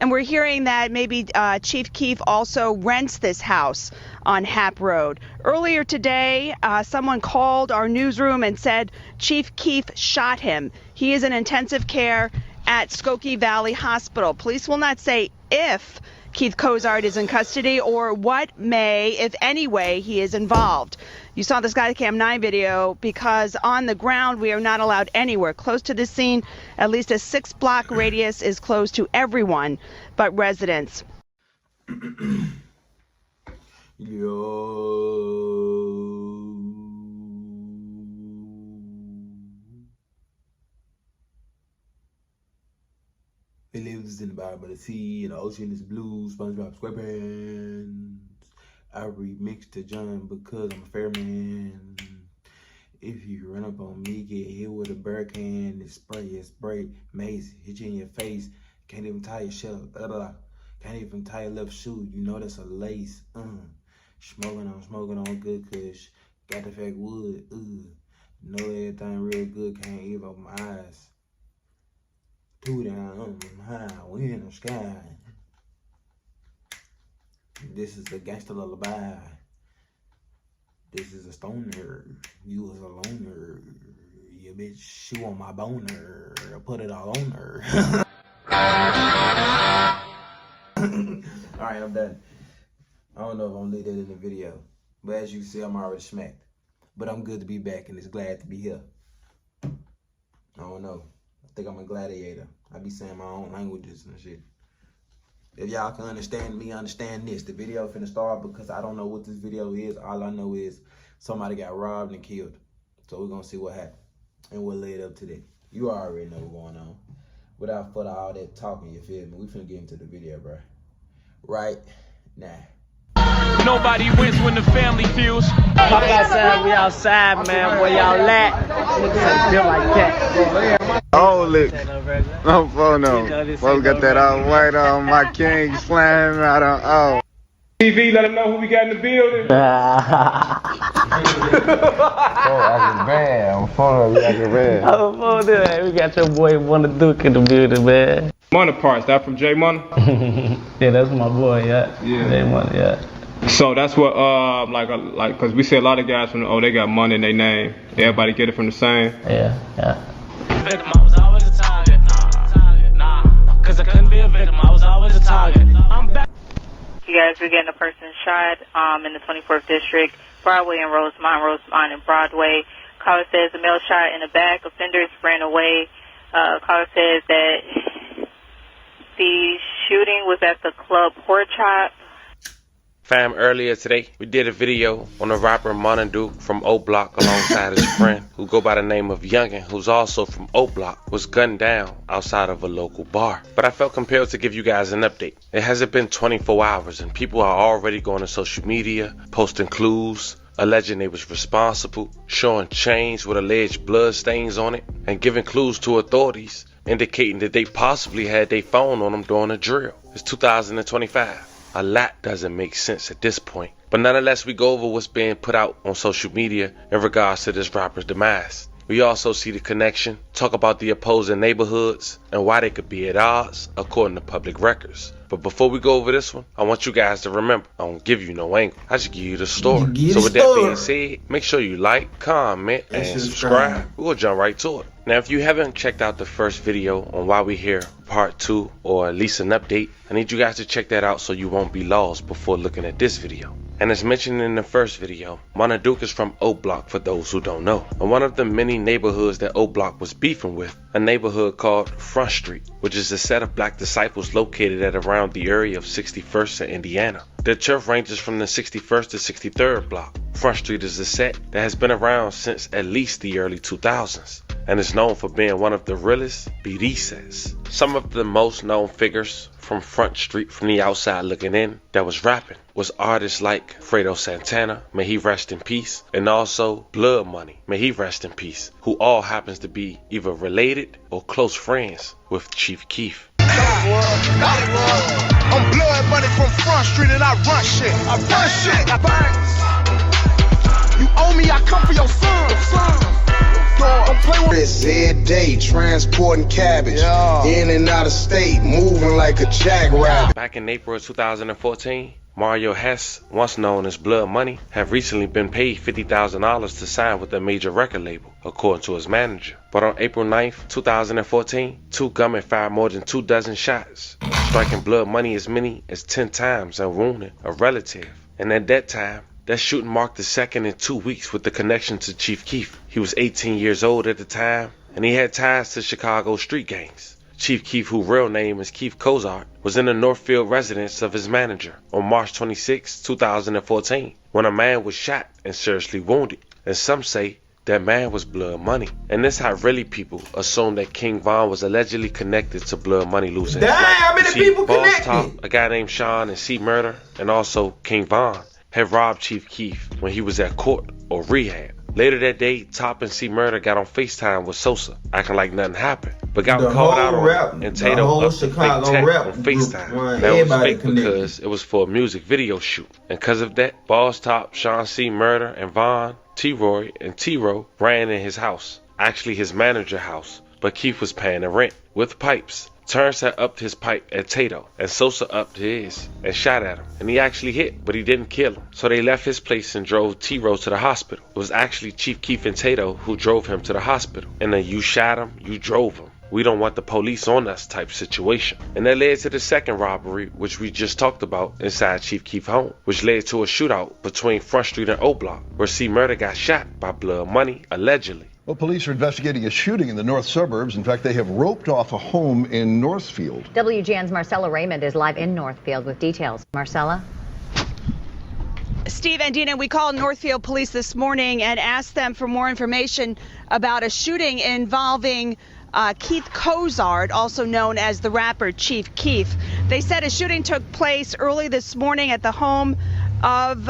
And we're hearing that maybe Chief Keef also rents this house on Hap Road. Earlier today, someone called our newsroom and said Chief Keef shot him. He is in intensive care at Skokie Valley Hospital. Police will not say if Keith Cozart is in custody or what may, if any way, he is involved. You saw the Skycam 9 video because on the ground we are not allowed anywhere close to this scene. At least a 6-block radius is closed to everyone but residents. He lives in the bottom of the sea, and the ocean is blue, SpongeBob SquarePants. I remixed the junt because I'm a fair man. If you run up on me, get hit with a bear can. It's spray, mace, hit you in your face. Can't even tie your shell, can't even tie your left shoe, you know that's a lace. Smoking on good kush. Got the fake wood, know everything real good, can't even open my eyes. 2 down, high, we in the sky. This is a gangster lullaby. This is a stoner. You was a loner. Yeah, bitch, she want my boner. Put it all on her. Alright, I'm done. I don't know if I'm gonna leave that in the video. But as you can see, I'm already smacked. But I'm good to be back and it's glad to be here. I don't know. I think I'm a gladiator. I be saying my own languages and shit. If y'all can understand me, understand this. The video finna start because I don't know what this video is. All I know is somebody got robbed and killed. So we're gonna see what happened. And we'll lay it up to that. You already know what's going on. Without further all that talking, you feel me? We finna get into the video, bro. Right now. Nobody wins when the family feels. Fuck outside, we outside, man. Where y'all at? Niggas feel like that. Oh, lick. No phone, no. Folks got that all white on. My king slam out on. Oh. TV, let them know who we got in the building. I'm phone like a red. We got your boy Munna Duke in the building, man. Munna parts, that from J Munna? Yeah, that's my boy, yeah. J Munna, yeah. So that's what, like, cause we see a lot of guys from, they got money in their name. Everybody get it from the same. Yeah. Victim, I was always a target. Nah, cause I couldn't be a victim, I was always a target. I'm back. You guys are getting a person shot in the 24th District, Broadway and Rosemont and Broadway. Caller says the male shot in the back. Offenders ran away. Caller says that the shooting was at the club Pork Chop. Fam, earlier today, we did a video on the rapper Munna Duke from O Block alongside his friend, who go by the name of Youngin, who's also from O Block, was gunned down outside of a local bar. But I felt compelled to give you guys an update. It hasn't been 24 hours and people are already going to social media, posting clues, alleging they was responsible, showing chains with alleged blood stains on it, and giving clues to authorities, indicating that they possibly had their phone on them during a drill. It's 2025. A lot doesn't make sense at this point. But nonetheless, we go over what's being put out on social media in regards to this rapper's demise. We also see the connection, talk about the opposing neighborhoods, and why they could be at odds according to public records. But before we go over this one, I want you guys to remember, I don't give you no angle. I just give you the story. So with that being said, make sure you like, comment, and subscribe. We'll jump right to it. Now, if you haven't checked out the first video on why we here, part 2, or at least an update, I need you guys to check that out so you won't be lost before looking at this video. And as mentioned in the first video, Munna Duke is from O Block for those who don't know. And one of the many neighborhoods that O Block was beefing with, a neighborhood called Front Street, which is a set of black disciples located at around the area of 61st and Indiana. Their turf ranges from the 61st to 63rd block. Front Street is a set that has been around since at least the early 2000s. And is known for being one of the realest BD sets. Some of the most known figures from Front Street from the outside looking in that was rapping was artists like Fredo Santana, may he rest in peace, and also Blood Money, may he rest in peace, who all happens to be either related or close friends with Chief Keef. I'm Blood Money from Front Street and I run shit. I burn. You owe homie, I come for your son. Don't play with this every day, transporting cabbage, in and out of state, moving like a jackrabbit. Back in April of 2014, Mario Hess, once known as Blood Money, had recently been paid $50,000 to sign with a major record label, according to his manager. But on April 9th, 2014, two gunmen fired more than 24 shots, striking Blood Money as many as 10 times and wounding a relative. And at that time, that shooting marked the second in 2 weeks with the connection to Chief Keef. He was 18 years old at the time, and he had ties to Chicago street gangs. Chief Keef, whose real name is Keith Cozart, was in the Northfield residence of his manager on March 26, 2014, when a man was shot and seriously wounded. And some say that man was Blood Money. And this how really people assume that King Von was allegedly connected to Blood Money losing his life. How many people connected? Top, a guy named Sean and C Murder, and also King Von, had robbed Chief Keef when he was at court or rehab. Later that day, Top and C Murder got on FaceTime with Sosa, acting like nothing happened, but got called out on it, and Tato upped the fake tech on FaceTime. That was fake because it was for a music video shoot. And because of that, Boss Top, Sean C Murder, and Von, T-Roy, and T-Ro ran in his house, actually his manager's house, but Keith was paying the rent with pipes. Terrence had upped his pipe at Tato, and Sosa upped his and shot at him. And he actually hit, but he didn't kill him. So they left his place and drove T-Row to the hospital. It was actually Chief Keef and Tato who drove him to the hospital. And then you shot him, you drove him. We don't want the police on us type situation. And that led to the second robbery, which we just talked about inside Chief Keef's home, which led to a shootout between Front Street and O Block, where C Murder got shot by Blood Money, allegedly. Well, police are investigating a shooting in the north suburbs. In fact, they have roped off a home in Northfield. WGN's Marcella Raymond is live in Northfield with details. Marcella? Steve and Dina, we called Northfield Police this morning and asked them for more information about a shooting involving Keith Cozart, also known as the rapper Chief Keef. They said a shooting took place early this morning at the home of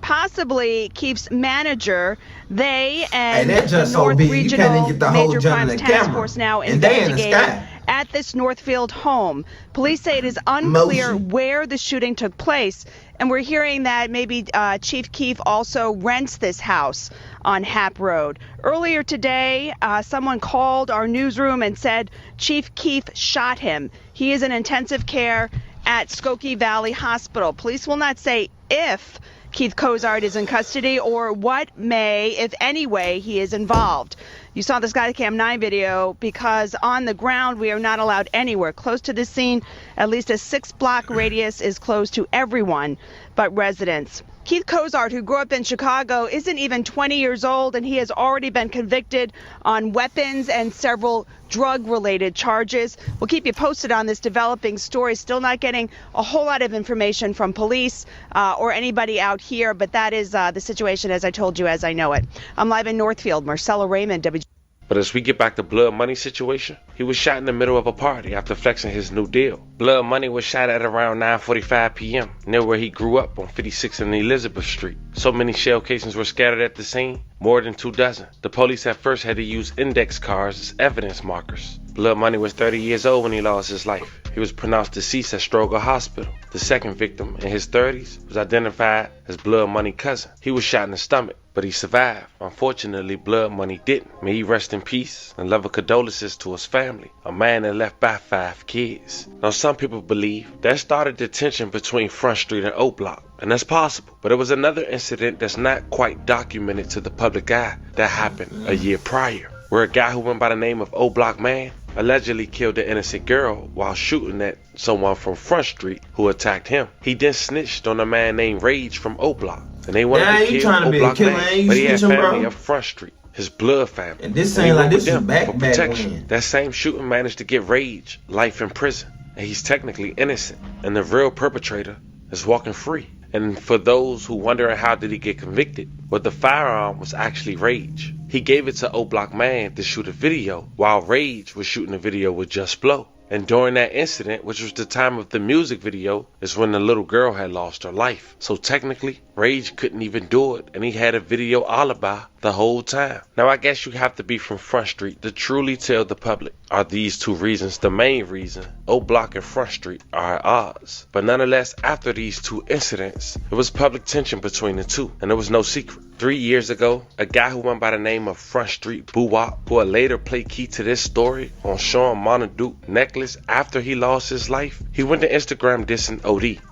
possibly Keef's manager. They and the North Regional Major Crimes Task Force now investigating at this Northfield home. Police say it is unclear where the shooting took place, and we're hearing that maybe Chief Keef also rents this house on Hap Road. Earlier today, someone called our newsroom and said Chief Keef shot him. He is in intensive care at Skokie Valley Hospital. Police will not say if Keith Cozart is in custody or what may, if any way, he is involved. You saw the Skycam 9 video because on the ground we are not allowed anywhere close to the scene. At least a 6-block radius is closed to everyone but residents. Keith Cozart, who grew up in Chicago, isn't even 20 years old, and he has already been convicted on weapons and several drug-related charges. We'll keep you posted on this developing story. Still not getting a whole lot of information from police or anybody out here, but that is the situation, as I told you, as I know it. I'm live in Northfield. Marcella Raymond, WG. But as we get back to Blood Money situation, he was shot in the middle of a party after flexing his new deal. Blood Money was shot at around 9:45 p.m. near where he grew up on 56th and Elizabeth Street. So many shell casings were scattered at the scene, more than 24. The police at first had to use index cards as evidence markers. Blood Money was 30 years old when he lost his life. He was pronounced deceased at Stroger Hospital. The second victim, in his 30s, was identified as Blood Money's cousin. He was shot in the stomach, but he survived. Unfortunately, Blood Money didn't. May he rest in peace and love and condolences to his family, a man that left by 5 kids. Now, some people believe that started the tension between Front Street and O Block, and that's possible. But it was another incident that's not quite documented to the public eye that happened a year prior, where a guy who went by the name of O Block Man allegedly killed an innocent girl while shooting at someone from Front Street who attacked him. He then snitched on a man named Rage from O Block, and they wanted to kill O Block Man, but he had family up Front Street, his blood family. And this ain't like this is back for protection. That same shooting managed to get Rage life in prison, and he's technically innocent, and the real perpetrator is walking free. And for those who wondering how did he get convicted, well, the firearm was actually Rage. He gave it to O Block Man to shoot a video while Rage was shooting a video with Just Blow. And during that incident, which was the time of the music video, is when the little girl had lost her life. So technically, Rage couldn't even do it, and he had a video alibi the whole time. Now, I guess you have to be from Front Street to truly tell the public, are these two reasons the main reason O Block and Front Street are at odds? But nonetheless, after these two incidents, there was public tension between the two, and it was no secret. 3 years ago, a guy who went by the name of Front Street Boo-Wop, who would later play key to this story on Rapper Munna Duke necklace after he lost his life, he went to Instagram dissing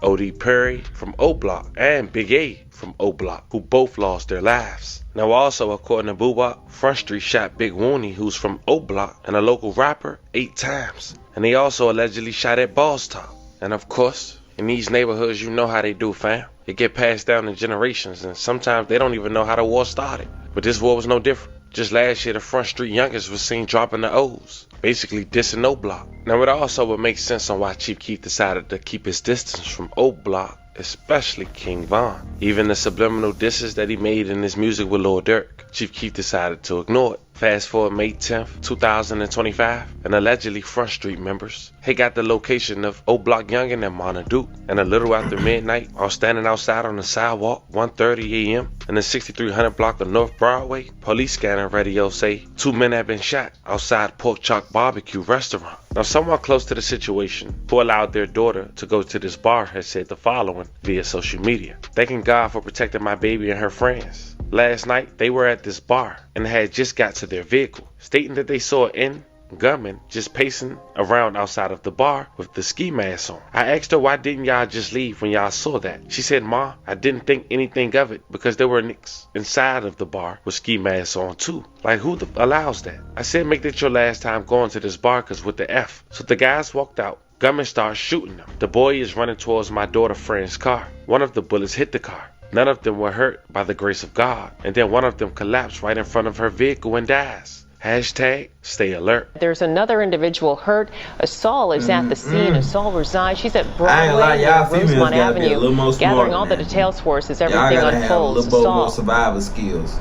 OD Perry from O Block and Big A from O Block, who both lost their lives. Now also, according to Boo-Wop, Front Street shot Big Wooney, who's from O Block and a local rapper, 8 times. And he also allegedly shot at Boss Top. And of course, in these neighborhoods, you know how they do, fam. It get passed down in generations, and sometimes they don't even know how the war started. But this war was no different. Just last year, the Front Street youngest was seen dropping the O's, basically dissing O Block. Now it also would make sense on why Chief Keef decided to keep his distance from O Block, especially King Von. Even the subliminal disses that he made in his music with Lil Durk, Chief Keef decided to ignore it. Fast forward May 10th, 2025, and allegedly Front Street members, they got the location of O Block Youngin and Munna Duke, and a little after midnight, while standing outside on the sidewalk, 1:30 a.m. in the 6300 block of North Broadway, police scanner radio say 2 men have been shot outside Pork Chop Barbecue restaurant. Now someone close to the situation, who allowed their daughter to go to this bar, has said the following via social media: "Thanking God for protecting my baby and her friends. Last night, they were at this bar and had just got to their vehicle, stating that they saw an gunman just pacing around outside of the bar with the ski mask on. I asked her, why didn't y'all just leave when y'all saw that? She said, Ma, I didn't think anything of it because there were nicks inside of the bar with ski masks on too. Like, who allows that? I said, make that your last time going to this bar because with the F." So the guys walked out. Gunman starts shooting them. The boy is running towards my daughter's friend's car. One of the bullets hit the car. None of them were hurt by the grace of God. And then one of them collapsed right in front of her vehicle and dies. Hashtag stay alert. There's another individual hurt. Saul is at the scene. Saul resides. She's at Broadway and Rosemont Avenue, gathering all the details for us as everything unfolds. Have a little more survival skills.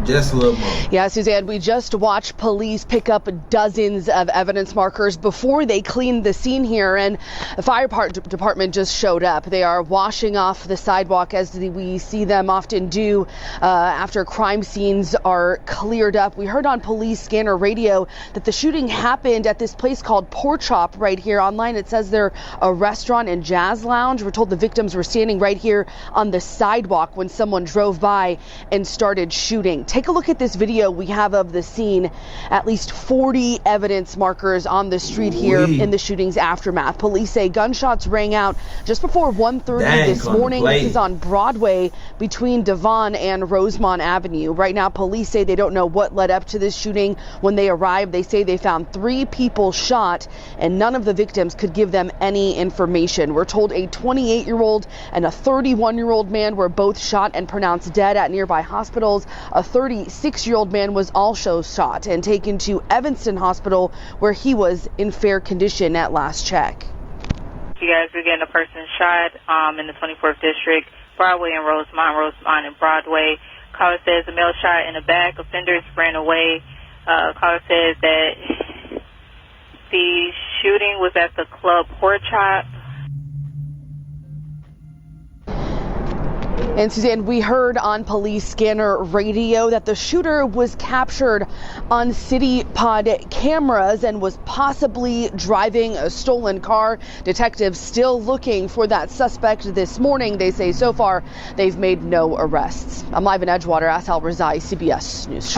Just a little more. Yeah, Suzanne, we just watched police pick up dozens of evidence markers before they cleaned the scene here, and the fire department just showed up. They are washing off the sidewalk as we see them often do after crime scenes are cleared up. We heard on police scanner radio that the shooting happened at this place called Pork Chop right here. Online it says they're a restaurant and jazz lounge. We're told the victims were standing right here on the sidewalk when someone drove by and started shooting. Take a look at this video we have of the scene. At least 40 evidence markers on the street here in the shooting's aftermath. Police say gunshots rang out just before 1:30 this morning. This is on Broadway between Devon and Rosemont Avenue. Right now, police say they don't know what led up to this shooting. When they arrived, they say they found 3 people shot, and none of the victims could give them any information. We're told a 28-year-old and a 31-year-old man were both shot and pronounced dead at nearby hospitals. A 36-year-old man was also shot and taken to Evanston Hospital, where he was in fair condition at last check. You guys are getting a person shot in the 24th District, Broadway and Rosemont and Broadway. Caller says the male shot in the back. Offenders ran away. Caller says that the shooting was at the club Pork Chop. And Suzanne, we heard on police scanner radio that the shooter was captured on City Pod cameras and was possibly driving a stolen car. Detectives still looking for that suspect this morning. They say so far they've made no arrests. I'm live in Edgewater. Asal Razai, CBS News.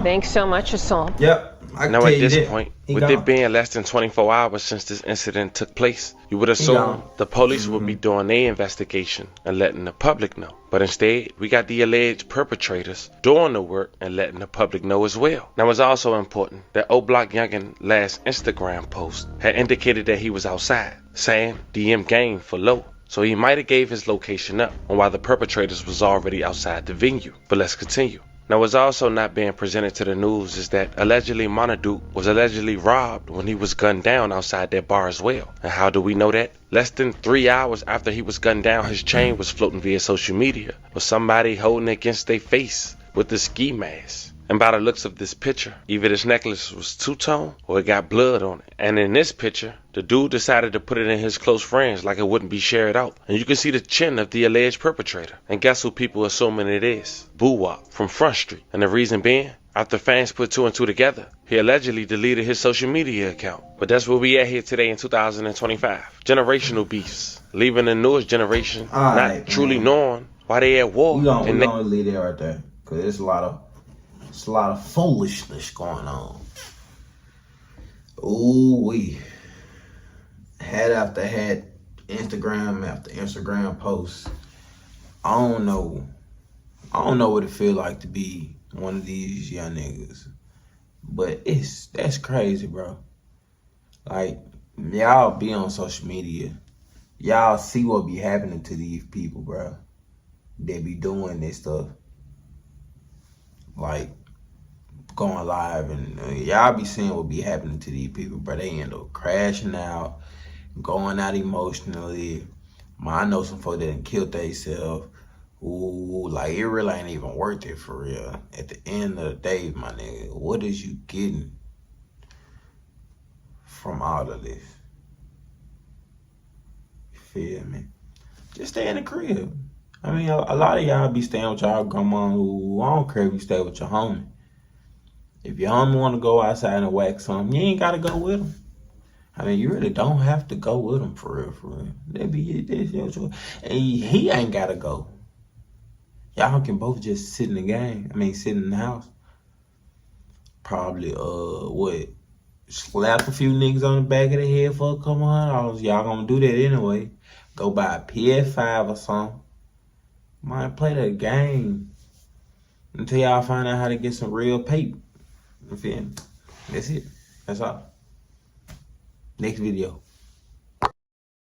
Thanks so much, Asal. Yep. Now at this point, with it being less than 24 hours since this incident took place, you would assume the police would be doing their investigation and letting the public know. But instead, we got the alleged perpetrators doing the work and letting the public know as well. Now it's also important that O Block Youngin last Instagram post had indicated that he was outside, saying DM game for low. So he might have gave his location up on why the perpetrators was already outside the venue. But let's continue. Now, what's also not being presented to the news is that allegedly Munna Duke was allegedly robbed when he was gunned down outside that bar as well. And how do we know that? Less than 3 hours after he was gunned down, his chain was floating via social media with somebody holding it against their face with the ski mask. And by the looks of this picture, either this necklace was two-tone or it got blood on it. And in this picture, the dude decided to put it in his close friends like it wouldn't be shared out. And you can see the chin of the alleged perpetrator. And guess who people are assuming it is? Boo-Wop from Front Street. And the reason being, after fans put 2 and 2 together, he allegedly deleted his social media account. But that's where we at here today in 2025. Generational beefs, leaving the newest generation not truly knowing Why they at war? We gonna leave that right there, cause it's a lot of foolishness going on. Ooh wee. Hat after hat, Instagram after Instagram posts. I don't know what it feel like to be one of these young niggas. But that's crazy, bro. Like, y'all be on social media. Y'all see what be happening to these people, bro. They be doing this stuff. Like, going live and y'all be seeing what be happening to these people, bro. They end up crashing out, going out emotionally. I know some folks that done killed themselves. Ooh, like it really ain't even worth it for real. At the end of the day, my nigga, what is you getting from all of this? You feel me? Just stay in the crib. I mean, a lot of y'all be staying with y'all grandma who, I don't care if you stay with your homie. If your homie want to go outside and whack something, you ain't got to go with him. I mean, you really don't have to go with him for real, for real. That be your choice. And he ain't got to go. Y'all can both just sit in the game. I mean, sit in the house. Probably, slap a few niggas on the back of the head for a couple $100. Y'all gonna do that anyway. Go buy a PS5 or something. Might play that game until y'all find out how to get some real paper. You feel me? That's it. That's all. Next video.